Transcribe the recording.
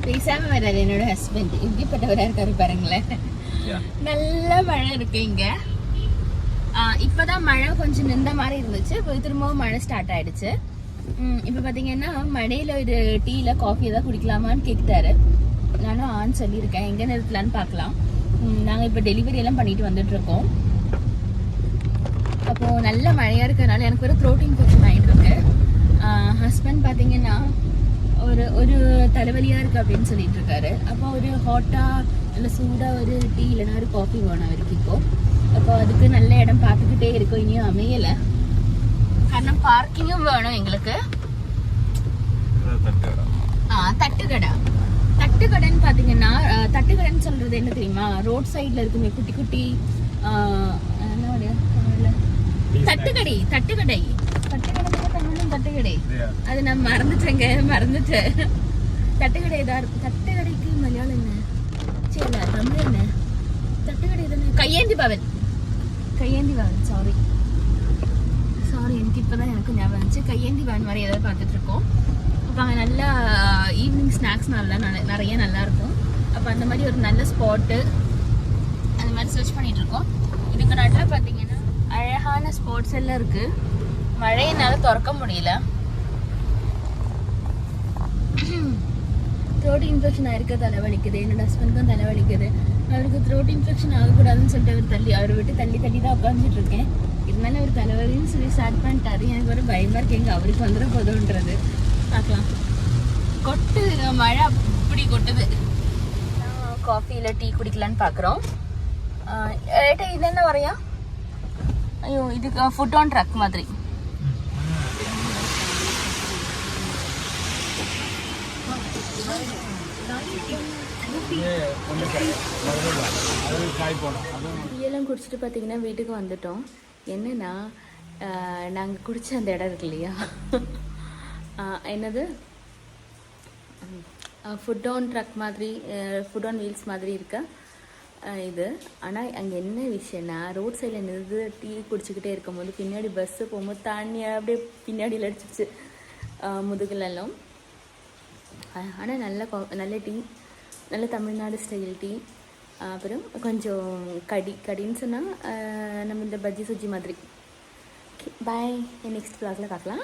பேசாம வராது என்னோட ஹஸ்பண்ட். இப்படிப்பட்டவரா இருக்காரு பாருங்களேன். நல்ல மழை இருக்கு இங்க. இப்பதான் மழை கொஞ்சம் நின்ற மாதிரி இருந்துச்சு. இப்போ திரும்பவும் மழை ஸ்டார்ட் ஆயிடுச்சு. இப்போ பாத்தீங்கன்னா மழையில இது டீல காஃபி ஏதாவது குடிக்கலாமான்னு கேட்டாரு. நானும் ஆன் சொல்லியிருக்கேன். எங்க நிறுத்தலான்னு பார்க்கலாம். நாங்க இப்போ டெலிவரி எல்லாம் பண்ணிட்டு வந்துட்டு இருக்கோம். அப்போ நல்ல மழையா இருக்கனால எனக்கு ஒரு த்ரோட் இன்ஃபெக்ஷன் ஆயிட்டு இருக்கு. ஹஸ்பண்ட் பாத்தீங்கன்னா ஒரு தலைவலியா இருக்கு அப்படின்னு சொல்லிட்டு இருக்காரு. அப்போ ஒரு ஹாட்டா இல்லை சூடா ஒரு டீ இல்லைன்னா ஒரு காஃபி வேணும் அவருக்கு இப்போ. அப்போ அதுக்கு நல்ல இடம் பார்த்துக்கிட்டே இருக்கோம். இனியும் அமையலை. காரணம் பார்க்கிங்கும் வேணும் எங்களுக்கு. தட்டுக்கடைன்னு பாத்தீங்கன்னா தட்டுக்கடைன்னு சொல்றது என்ன தெரியுமா? ரோட் சைட்ல இருக்குமே குட்டி குட்டி தட்டுக்கடை அது நான் மறந்துட்டேன். தட்டுக்கடை ஏதாவது தட்டுக்கடைக்கு மலையாளம் என்ன? சரி தமிழ் என்ன? தட்டுக்கடை தானே. கையேந்தி பவன். சாரி எனக்கு இப்பதான் எனக்கு ஞாபகம் இருந்துச்சு. கையேந்தி பவன் மாதிரி ஏதாவது பார்த்துட்டு இருக்கோம். அப்போ அங்கே நல்லா ஈவினிங் ஸ்நாக்ஸ் நிறைய நல்லா இருக்கும். அப்போ அந்த மாதிரி ஒரு நல்ல ஸ்பாட்டு அந்த மாதிரி சர்ச் பண்ணிட்டு இருக்கோம். இதுக்கு நடுவில் பார்த்தீங்கன்னா அழகான ஸ்பாட்ஸ் எல்லாம் இருக்கு. மழையினால திறக்க முடியல. த்ரோட் இன்ஃபெக்ஷன் ஆயிருக்க தலைவலிக்குது. என்னோட ஹஸ்பண்டுக்கும் தலைவலிக்குது. அவருக்கு த்ரோட் இன்ஃபெக்ஷன் ஆகக்கூடாதுன்னு சொல்லிட்டு அவரை விட்டு தள்ளி தான் உட்காந்துட்டு இருக்கேன். இருந்தாலும் அவர் தலைவலின்னு சொல்லி ஸ்டார்ட் பண்ணிட்டாரு. எனக்கு ஒரு பயமா இருக்கு எங்க அவருக்கு வந்துட போதும்ன்றது. பார்க்கலாம். மழை அப்படி கொட்டுது. காஃபி இல்லை டீ குடிக்கலான்னு பார்க்குறோம். இது என்ன வரையா? ஐயோ இதுக்கு ஃபுட் ஆன் ட்ரக் மாதிரி. டீயெல்லாம் குடிச்சிட்டு பார்த்தீங்கன்னா வீட்டுக்கு வந்துட்டோம். என்னன்னா நாங்கள் குடிச்ச அந்த இடம் இருக்கு இல்லையா, என்னது ஃபுட் ஆன் ட்ரக் மாதிரி, ஃபுட் ஆன் வீல்ஸ் மாதிரி இருக்கா இது. ஆனால் அங்கே என்ன விஷயம்னா ரோட் சைடில் நிறுத்து டீ குடிச்சிக்கிட்டே இருக்கும்போது பின்னாடி பஸ்ஸு போகும்போது தண்ணி அப்படியே பின்னாடியில் அடிச்சிச்சு முதுகுலெல்லாம். ஆனால் நல்ல டீ, நல்ல தமிழ்நாடு ஸ்டைல் டீ. அப்புறம் கொஞ்சம் கடின்னு சொன்னால் நம்ம இந்த பஜ்ஜி சுஜ்ஜி மாதிரி. பாய், நெக்ஸ்ட் வ்ளாகில் பார்க்கலாம்.